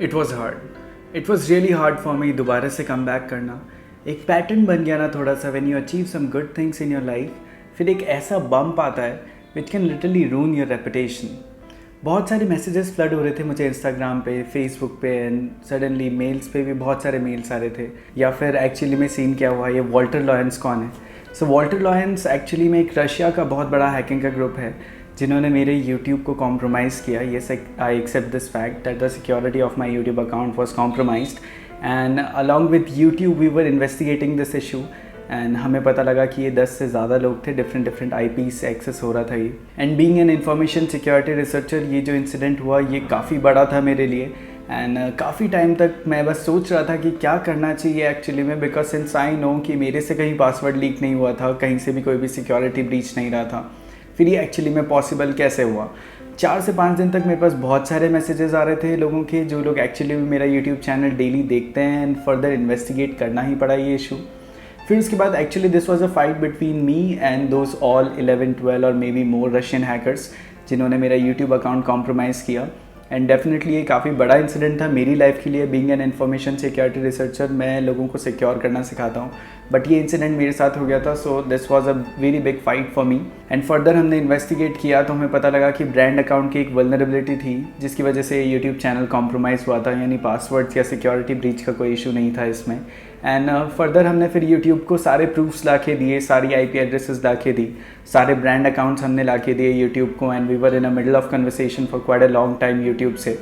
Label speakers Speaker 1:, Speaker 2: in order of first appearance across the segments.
Speaker 1: It was hard, it was really hard for me दोबारा से come back करना। एक पैटर्न बन गया ना थोड़ा सा, when you achieve some good things in your life, फिर एक ऐसा बम्प आता है which can literally ruin your reputation. बहुत सारे मैसेजेस फ्लड हो रहे थे मुझे इंस्टाग्राम पे, फेसबुक पे, एंड सडनली मेल्स पे भी बहुत सारे मेल्स आ रहे थे। या फिर एक्चुअली में सीन क्या हुआ, ये वॉल्टर लॉरेंस कौन है? सो वॉल्टर लॉरेंस एक्चुअली में एक रशिया का बहुत बड़ा हैकिंग का ग्रुप है जिन्होंने मेरे यूट्यूब को कॉम्प्रोमाइज़ किया। Yes, I accept this fact that the security of my YouTube account was compromised, and along with YouTube we were investigating this issue. And हमें पता लगा कि ये 10 से ज़्यादा लोग थे, डिफरेंट आईपी से एक्सेस हो रहा था ये। And being an information security researcher, ये जो इंसिडेंट हुआ ये काफ़ी बड़ा था मेरे लिए। एंड काफ़ी टाइम तक मैं बस सोच रहा था कि क्या करना चाहिए एक्चुअली में, बिकॉज सिंस आई नो कि मेरे से कहीं पासवर्ड लीक नहीं हुआ था, कहीं से भी कोई भी सिक्योरिटी ब्रीच नहीं रहा था, फिर ये एक्चुअली में पॉसिबल कैसे हुआ। 4 से 5 दिन तक मेरे पास बहुत सारे मैसेजेस आ रहे थे लोगों के, जो लोग एक्चुअली मेरा यूट्यूब चैनल डेली देखते हैं, एंड फर्दर इन्वेस्टिगेट करना ही पड़ा ये इशू। फिर उसके बाद actually this was a fight between me and those all 11-12 और may be more Russian hackers जिन्होंने मेरा यूट्यूब अकाउंट कॉम्प्रोमाइज़ किया। एंड डेफिनेटली ये काफ़ी बड़ा इंसिडेंट था मेरी लाइफ के लिए। Being an information security researcher, मैं लोगों को सिक्योर करना सिखाता हूँ, बट ये इंसिडेंट मेरे साथ हो गया था। So this was a very big fight for me. And further हमने इन्वेस्टिगेट किया तो हमें पता लगा कि ब्रांड अकाउंट की एक वल्नरेबिलिटी थी जिसकी वजह से यूट्यूब चैनल कॉम्प्रोमाइज़ हुआ था, यानी पासवर्ड्स या सिक्योरिटी ब्रीच का कोई इशू नहीं था इसमें। एंड फर्दर हमने फिर यूट्यूब को सारे प्रूफ्स ला के दिए, सारी आईपी एड्रेसेस ला के दी, सारे ब्रांड अकाउंट्स हमने ला के दिए यूट्यूब को। And we were in a middle of conversation for quite a long time YouTube से।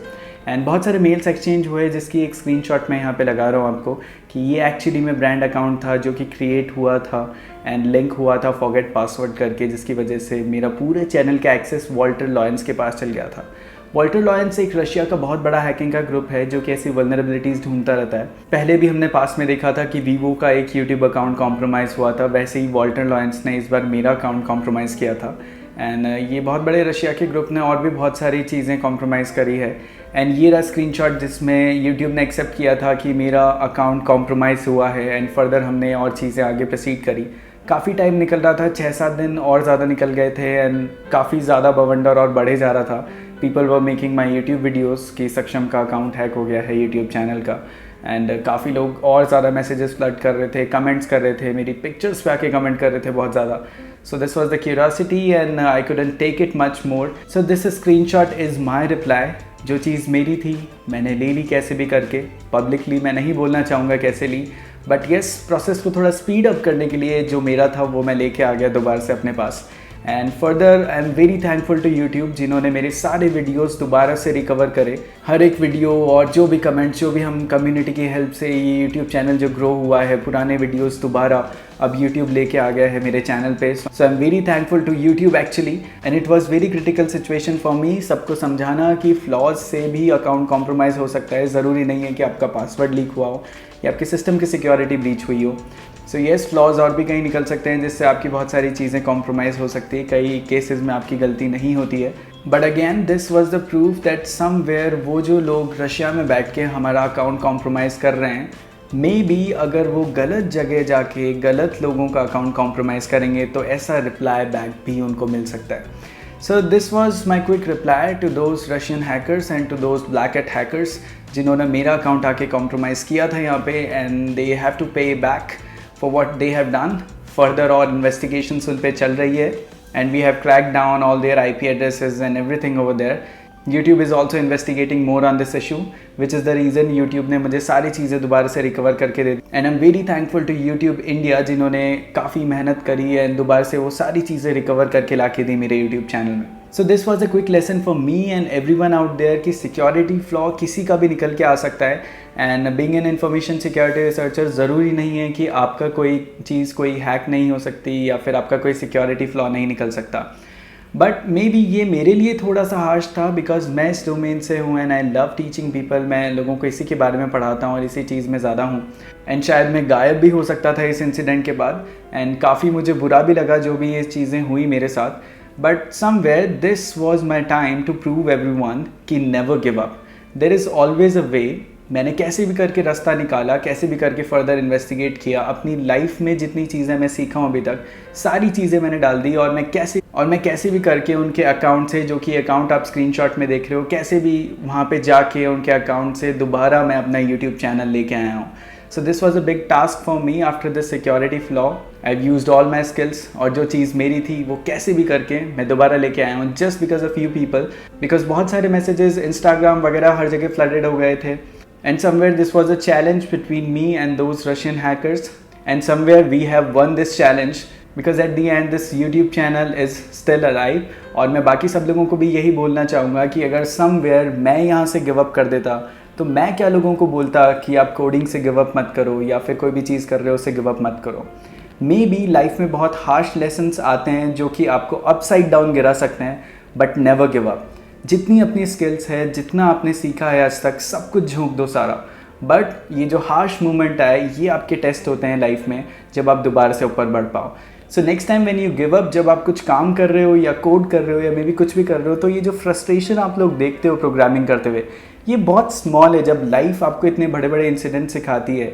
Speaker 1: एंड बहुत सारे मेल्स एक्सचेंज हुए जिसकी एक स्क्रीनशॉट मैं यहाँ पे लगा रहा हूँ आपको, कि ये एक्चुअली में ब्रांड अकाउंट था जो कि क्रिएट हुआ था एंड लिंक हुआ था फॉरगेट पासवर्ड करके, जिसकी वजह से मेरा पूरे चैनल का एक्सेस वॉल्टर लॉरेंस के पास चल गया था। वॉल्टर लॉरेंस एक रशिया का बहुत बड़ा हैकिंग का ग्रुप है जो कि ऐसी वल्नरेबिलिटीज़ ढूंढता रहता है। पहले भी हमने पास में देखा था कि वीवो का एक यूट्यूब अकाउंट कॉम्प्रोमाइज़ हुआ था, वैसे ही वॉल्टर लॉरेंस ने इस बार मेरा अकाउंट कॉम्प्रोमाइज़ किया था। एंड ये बहुत बड़े रशिया के ग्रुप ने और भी बहुत सारी चीज़ें कॉम्प्रोमाइज़ करी है। एंड ये रहा स्क्रीनशॉट जिसमें यूट्यूब ने एक्सेप्ट किया था कि मेरा अकाउंट कॉम्प्रोमाइज़ हुआ है। एंड फर्दर हमने और चीज़ें आगे प्रोसीड करी। काफ़ी टाइम निकल रहा था, 6-7 दिन और ज़्यादा निकल गए थे, एंड काफ़ी ज़्यादा बवंडर और बढ़े जा रहा था। People were making my YouTube videos कि सक्षम का अकाउंट हैक हो गया है यूट्यूब चैनल का। एंड काफ़ी लोग और ज़्यादा मैसेजेस फ्लड कर रहे थे, कमेंट्स कर रहे थे, मेरी पिक्चर्स पे आके कमेंट कर रहे थे बहुत ज़्यादा। So this was the curiosity and I couldn't take it much more. So this screenshot is my reply. जो चीज़ मेरी थी मैंने ले ली कैसे भी करके। पब्लिकली मैं नहीं बोलना चाहूँगा कैसे ली, बट येस, प्रोसेस को थोड़ा स्पीड अप करने के लिए जो मेरा था वो मैं लेके आ गया दोबारा से अपने पास। And further I am very thankful to YouTube जिन्होंने मेरे सारे वीडियोस दोबारा से रिकवर करे। हर एक वीडियो और जो भी कमेंट्स, जो भी हम कम्युनिटी की हेल्प से ये यूट्यूब चैनल जो ग्रो हुआ है, पुराने वीडियोस दोबारा अब यूट्यूब लेके आ गया है मेरे चैनल पे। So I am very thankful to YouTube actually, and it was very critical situation for me सबको समझाना कि फ्लॉज से भी अकाउंट कॉम्प्रोमाइज़ हो सकता है। ज़रूरी नहीं है कि आपका पासवर्ड लीक हुआ हो या आपके सिस्टम की सिक्योरिटी ब्रीच हुई हो। सो येस, फ्लॉज और भी कहीं निकल सकते हैं जिससे आपकी बहुत सारी चीज़ें कॉम्प्रोमाइज़ हो सकती है। कई केसेस में आपकी गलती नहीं होती है, but again this was the proof that somewhere वो जो लोग रशिया में बैठ के हमारा अकाउंट कॉम्प्रोमाइज़ कर रहे हैं, मे बी अगर वो गलत जगह जाके गलत लोगों का अकाउंट कॉम्प्रोमाइज़ करेंगे तो ऐसा रिप्लाई बैक भी उनको मिल सकता है। So this was my quick reply to those Russian hackers and to those black hat hackers जिन्होंने मेरा अकाउंट आके कॉम्प्रोमाइज़ किया था यहाँ पे, and they have to pay back for what they have done. Further और investigations उन पे चल रही है, and we have cracked down all their IP addresses and everything over there. YouTube is also investigating more on this issue, which is the reason YouTube ने मुझे सारी चीज़ें दोबारा से रिकवर करके दे दी। And I'm very thankful to YouTube India जिन्होंने काफ़ी मेहनत करी है दोबारा से वो सारी चीज़ें रिकवर करके ला के दी मेरे YouTube चैनल में। So this was a quick lesson for me and everyone out there कि सिक्योरिटी फ्लॉ किसी का भी निकल के आ सकता है। And being an information security researcher, ज़रूरी नहीं है कि आपका कोई चीज़ कोई हैक नहीं हो सकती या फिर आपका कोई सिक्योरिटी फ्लॉ नहीं निकल सकता। बट मे बी ये मेरे लिए थोड़ा सा हार्श था बिकॉज मैं इस डोमेन से हूँ and I love teaching people. मैं लोगों को इसी के बारे में पढ़ाता हूँ और इसी चीज़ में ज़्यादा हूँ। एंड शायद मैं गायब भी हो सकता था इस इंसिडेंट के बाद, एंड काफ़ी मुझे बुरा भी लगा जो भी ये चीज़ें हुई मेरे साथ। But somewhere this was my time to prove everyone कि never give up. There is always a way मैंने कैसे भी करके रास्ता निकाला, कैसे भी करके फर्दर इन्वेस्टिगेट किया, अपनी लाइफ में जितनी चीज़ें मैं सीखा हूँ अभी तक सारी चीज़ें मैंने डाल दी, और मैं कैसे भी करके उनके अकाउंट से, जो कि अकाउंट आप स्क्रीनशॉट में देख रहे हो, कैसे भी वहाँ पे जाके उनके अकाउंट से दोबारा मैं अपना यूट्यूब चैनल लेके आया हूँ. सो this was a big task for me after this security flaw. I used all my skills, और जो चीज़ मेरी थी वो कैसे भी करके मैं दोबारा लेके आया हूँ, just because of you people. Because बहुत सारे मैसेजेस इंस्टाग्राम वगैरह हर जगह फ्लडेड हो गए थे. And somewhere this was a challenge between me and those Russian hackers, and somewhere we have won this challenge, because at the end this YouTube channel is still alive. और मैं बाकी सब लोगों को भी यही बोलना चाहूँगा कि अगर somewhere मैं यहाँ से गिव अप कर देता तो मैं क्या लोगों को बोलता कि आप कोडिंग से गिव अप मत करो, या फिर कोई भी चीज़ कर रहे हो उससे गिव अप मत करो. मे बी लाइफ में बहुत हार्श लेसन्स आते हैं जो कि आपको अपसाइड डाउन गिरा सकते हैं, बट नेवर गिव अप. जितनी अपनी स्किल्स है, जितना आपने सीखा है आज तक, सब कुछ झोंक दो सारा. बट ये जो हार्श मोमेंट आए, ये आपके टेस्ट होते हैं लाइफ में, जब आप दोबारा से ऊपर बढ़ पाओ. So next time when you give up, जब आप कुछ काम कर रहे हो या कोड कर रहे हो या मे बी कुछ भी कर रहे हो, तो ये जो फ्रस्ट्रेशन आप लोग देखते हो प्रोग्रामिंग करते हुए, ये बहुत स्मॉल है जब लाइफ आपको इतने बड़े बड़े इंसिडेंट सिखाती है.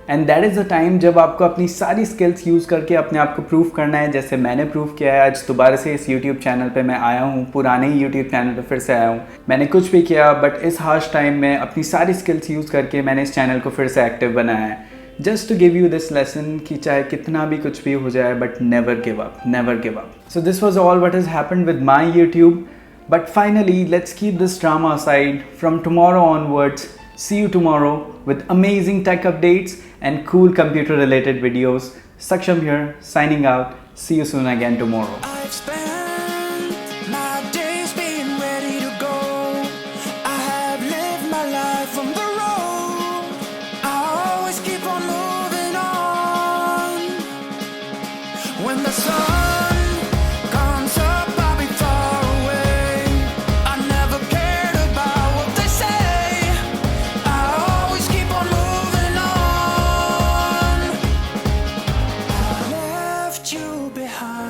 Speaker 1: And that is the time जब आपको अपनी सारी स्किल्स यूज़ करके अपने आप को प्रूव करना है, जैसे मैंने प्रूव किया है. आज दोबारा से इस यूट्यूब चैनल पे मैं आया हूँ, पुराने ही यूट्यूब चैनल पे फिर से आया हूँ. मैंने कुछ भी किया, बट इस हार्श टाइम में अपनी सारी स्किल्स यूज़ करके मैंने इस चैनल को फिर से एक्टिव बनाया है. Just to give you this lesson कि चाहे कितना भी कुछ भी हो जाए, but never give up, never give up. So this was all what has happened with my YouTube. But finally, let's keep this drama aside. From tomorrow onwards, see you tomorrow with amazing tech updates and cool computer related videos. Saksham here, signing out. See you soon again tomorrow.
Speaker 2: I've spent my days being ready to go. I have lived my life on the road. I always keep on moving on. When the sun comes up, I'll be far away. I never cared about what they say. I always keep on moving on. I left you behind.